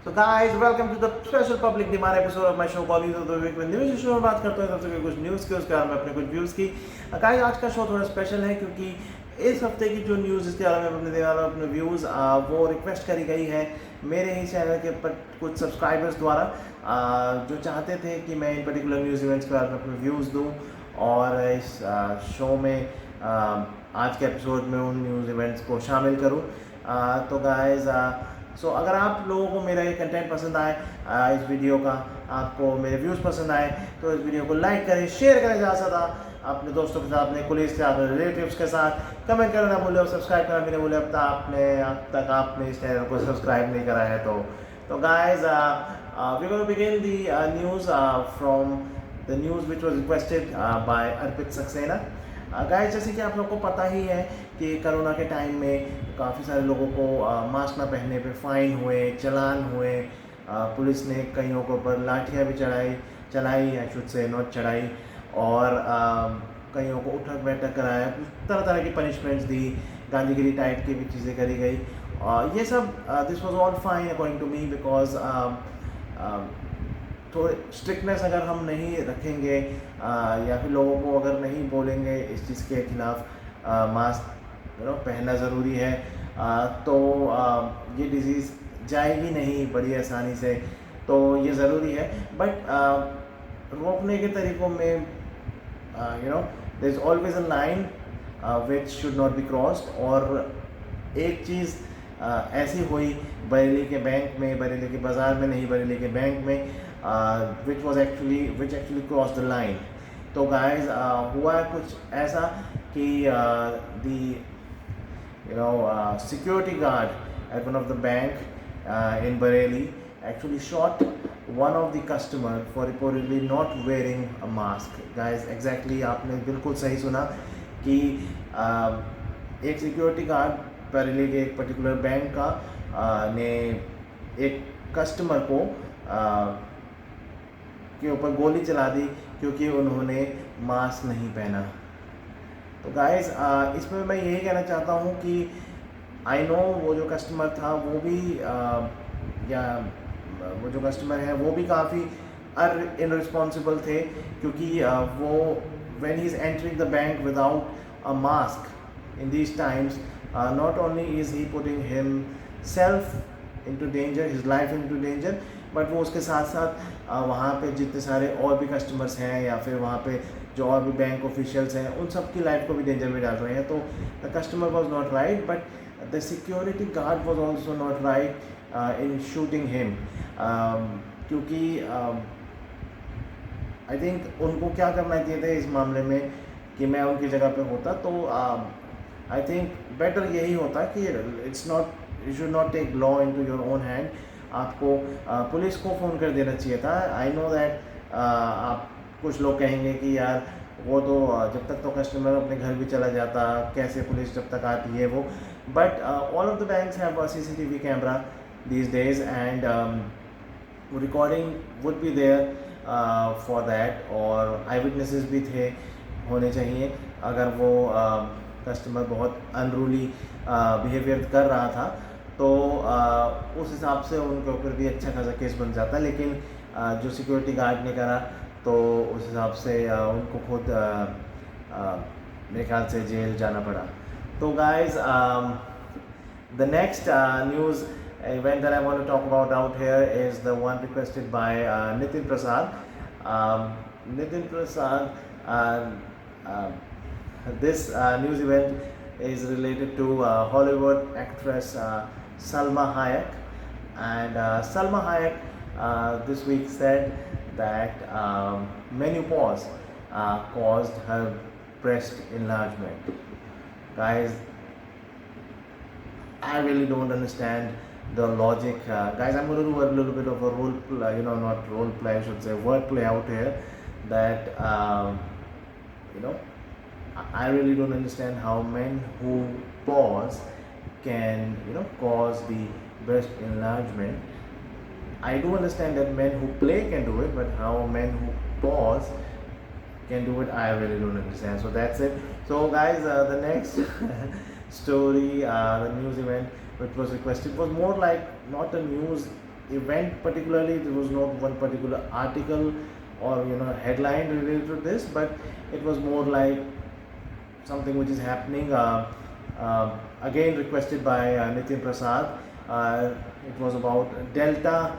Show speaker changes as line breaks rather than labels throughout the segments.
So guys, welcome to the special public demand episode of my show Bobby the Week with news show में बात करते हैं सबसे कुछ न्यूज़ के उसके बारे में अपने कुछ व्यूज़ की। गाइस आज का शो थोड़ा स्पेशल है क्योंकि इस हफ्ते की जो न्यूज़ इसके बारे में अपने देने वाला अपने व्यूज़ वो रिक्वेस्ट करी गई है मेरे ही चैनल के पर कुछ सब्सक्राइबर्स द्वारा जो चाहते थे कि मैं इन पर्टिकुलर न्यूज़ इवेंट्स के बारे में अपने व्यूज़ दूँ और इस शो में आज के एपिसोड में उन न्यूज़ इवेंट्स को शामिल करूँ। तो गाइस सो अगर आप लोगों को मेरा ये कंटेंट पसंद आए इस वीडियो का, आपको मेरे व्यूज़ पसंद आए तो इस वीडियो को लाइक करें, शेयर करें ज़्यादा से ज़्यादा अपने दोस्तों के साथ, अपने कोलीग्स के साथ, अपने रिलेटिव्स के साथ। कमेंट करना ना भूलें और सब्सक्राइब करना भी ना भूलें अब तक आपने इस चैनल को सब्सक्राइब नहीं करा है तो guys we gonna begin the news from the news which was requested by Arpit Saxena. Guys जैसे कि आप लोगों को पता ही है कि कोरोना के टाइम में काफ़ी सारे लोगों को मास्क ना पहनने पे फ़ाइन हुए, चालान हुए, पुलिस ने कईयों के ऊपर लाठियाँ भी चलाई आई शुड से नॉट चढ़ाई और कईयों को उठक बैठक कराया, तरह तरह की पनिशमेंट्स दी, गांधीगिरी टाइप की भी चीज़ें करी गई। ये सब this was all fine according to me because थोड़े स्ट्रिक्टनेस अगर हम नहीं रखेंगे या फिर लोगों को अगर नहीं बोलेंगे इस चीज़ के खिलाफ मास्क पहनना ज़रूरी है तो ये डिज़ीज़ जाएगी नहीं बड़ी आसानी से, तो ये ज़रूरी है। बट रोकने के तरीक़ों में there is always a line which should not be crossed. और एक चीज़ ऐसी हुई बरेली के बैंक में, बरेली के बाज़ार में नहीं, बरेली के बैंक में which actually crossed the line। तो गाइस हुआ कुछ ऐसा कि security guard at one of the bank in Bareilly actually shot one of the customer for reportedly not wearing a mask। guys exactly आपने बिल्कुल सही सुना कि एक सिक्योरिटी गार्ड बरेली के एक पर्टिकुलर बैंक का ने एक कस्टमर को के ऊपर गोली चला दी क्योंकि उन्होंने मास्क नहीं पहना। तो गाइस इसमें मैं यही कहना चाहता हूँ कि आई नो वो जो कस्टमर था वो भी वो जो कस्टमर है वो भी काफ़ी इनरिस्पॉन्सिबल थे क्योंकि वो when he is entering the bank without a mask in these times not only is he putting himself into danger, his life into danger, but वो उसके साथ साथ वहाँ पे जितने सारे और भी कस्टमर्स हैं या फिर वहाँ पे जो और भी बैंक ऑफिशियल्स हैं उन सब की लाइफ को भी डेंजर में डाल रहे हैं। तो the customer was not right but the security guard was also not right in shooting him क्योंकि आई थिंक उनको क्या करना चाहिए था इस मामले में कि मैं उनकी जगह पे होता तो आई थिंक बेटर यही होता कि it's not, you should not take law into your own hand. आपको पुलिस को फ़ोन कर देना चाहिए था। आई नो दैट आप कुछ लोग कहेंगे कि यार वो तो जब तक तो कस्टमर अपने घर भी चला जाता, कैसे पुलिस जब तक आती है वो, but all of the banks have a CCTV camera these days and recording would be there for that और आई विटनेसेस भी थे होने चाहिए अगर वो कस्टमर बहुत अनरूली बिहेवियर कर रहा था तो उस हिसाब से उनके ऊपर भी अच्छा खासा केस बन जाता। लेकिन जो सिक्योरिटी गार्ड ने करा तो उस हिसाब से उनको खुद मेरे ख्याल से जेल जाना पड़ा। तो guys the next news event that I want to talk about out here is the one requested by Nitin Prasad. Nitin Prasad, this news event is related to Hollywood actress Salma Hayek, and Salma Hayek this week said that menopause caused her breast enlargement. Guys, I really don't understand the logic. Guys, I'm going to do a little bit of a role play, not role play, I should say word play out here that I really don't understand how men who pause can cause the breast enlargement. I do understand that men who play can do it, but how men who pause can do it, I really don't understand. So that's it. So guys, the next story, the news event which was requested was more like not a news event particularly. There was not one particular article or headline related to this, but it was more like something which is happening. Again requested by Nitin Prasad. It was about Delta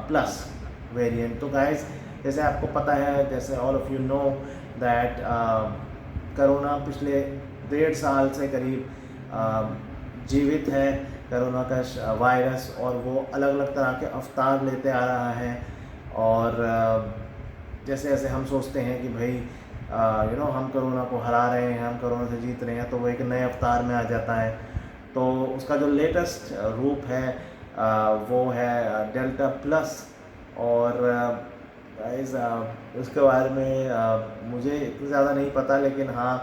plus variant. तो guys, जैसे आपको पता है, जैसे all of you know that corona पिछले 1.5 साल से करीब जीवित है, कोरोना का वायरस, और वो अलग अलग तरह के अवतार लेते आ रहा है। और जैसे जैसे हम सोचते हैं कि भाई हम कोरोना को हरा रहे हैं, हम कोरोना से जीत रहे हैं, तो वो एक नए अवतार में आ जाता है। तो उसका जो लेटेस्ट रूप है वो है डेल्टा प्लस। और गाइस उसके बारे में मुझे इतना ज़्यादा नहीं पता, लेकिन हाँ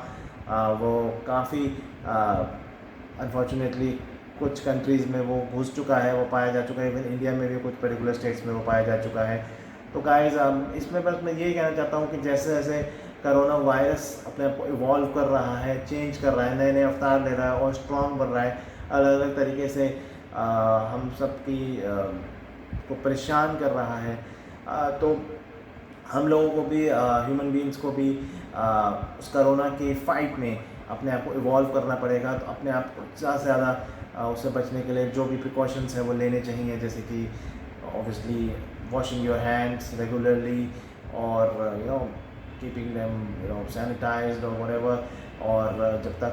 वो काफ़ी अनफॉर्चुनेटली कुछ कंट्रीज़ में वो घुस चुका है, वो पाया जा चुका है। इवन इंडिया में भी कुछ पर्टिकुलर स्टेट्स में वो पाया जा चुका है। तो गाइस इसमें बस मैं यही कहना चाहता हूँ कि जैसे जैसे कोरोना वायरस अपने आप को इवॉल्व कर रहा है, चेंज कर रहा है, नए नए अवतार ले रहा है और स्ट्रॉन्ग बन रहा है, अलग अलग तरीके से हम सब की को परेशान कर रहा है, तो हम लोगों को भी, ह्यूमन बीइंग्स को भी उस कोरोना के फाइट में अपने आप को इवॉल्व करना पड़ेगा। तो अपने आप को ज़्यादा से ज़्यादा उससे बचने के लिए जो भी प्रिकॉशंस हैं वो लेने चाहिए, जैसे कि obviously washing your hands regularly, और कीपिंग देम सैनिटाइज्ड और व्हाटएवर। और जब तक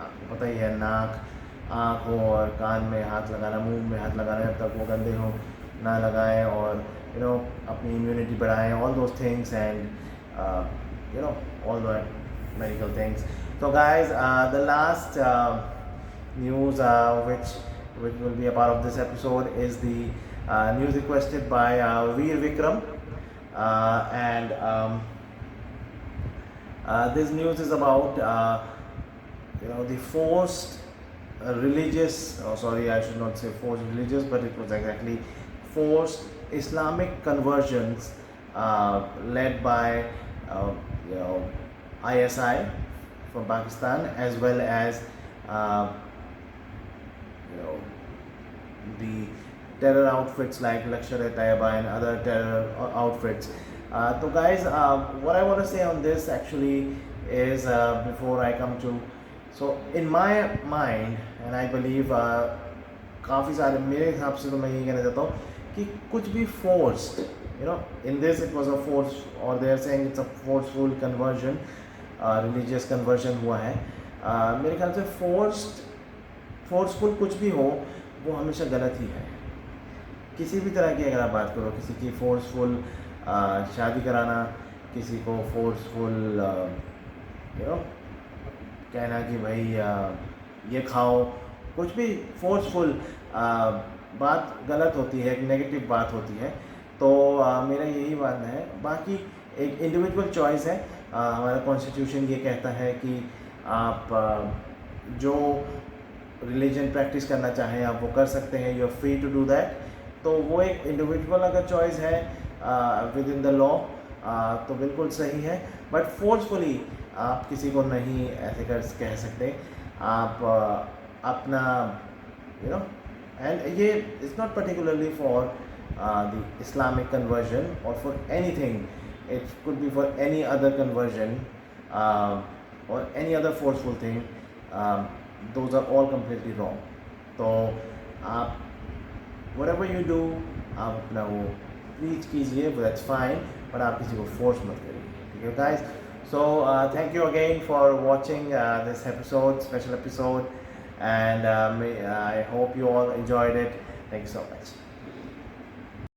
आपको पता ही है, नाक, आँख हो और कान में हाथ लगाना, मुंह में हाथ लगाना, जब तक वो गंदे हो ना लगाएं, और अपनी इम्यूनिटी बढ़ाएं, all those things, and all the medical things. So guys, the last news which will be a part of this episode is the news requested by Veer Vikram, and this news is about the forced religious, sorry, I should not say forced religious, but it was exactly forced Islamic conversions led by ISI from Pakistan, as well as the terror outfits like Lashkar-e-Taiba and other terror outfits. So guys, what I want to say on this actually is, before I come to, so in my mind, and I believe काफ़ी सारे, मेरे हिसाब से तो मैं ये कहना चाहता हूँ कि कुछ भी forced, in this it was a force, or they are saying it's a forceful conversion, religious conversion हुआ है। मेरे ख्याल से forceful कुछ भी हो वो हमेशा गलत ही है। किसी भी तरह की अगर आप बात करो, किसी की forceful शादी कराना, किसी को forceful कहना कि भाई ये खाओ, कुछ भी forceful बात गलत होती है, एक नेगेटिव बात होती है। तो मेरा यही मानना है। बाकी एक इंडिविजुअल चॉइस है, हमारा कॉन्स्टिट्यूशन ये कहता है कि आप जो रिलीजन प्रैक्टिस करना चाहें आप वो कर सकते हैं, you are free to do that. तो वो एक इंडिविजुअल अगर चॉइस है विद इन द लॉ, तो बिल्कुल सही है। बट फोर्सफुली आप किसी को नहीं ऐसे कह सकते। आप अपना and ये it's not particularly for the Islamic conversion or for anything. It could be for any other conversion or any other forceful thing. Those are all completely wrong. तो आप whatever you do, आप अपना वो preach कीजिए, that's fine, but आप किसी को force मत करिए, ठीक है guys? So thank you again for watching this episode, special episode, and I hope you all enjoyed it. Thank you so much.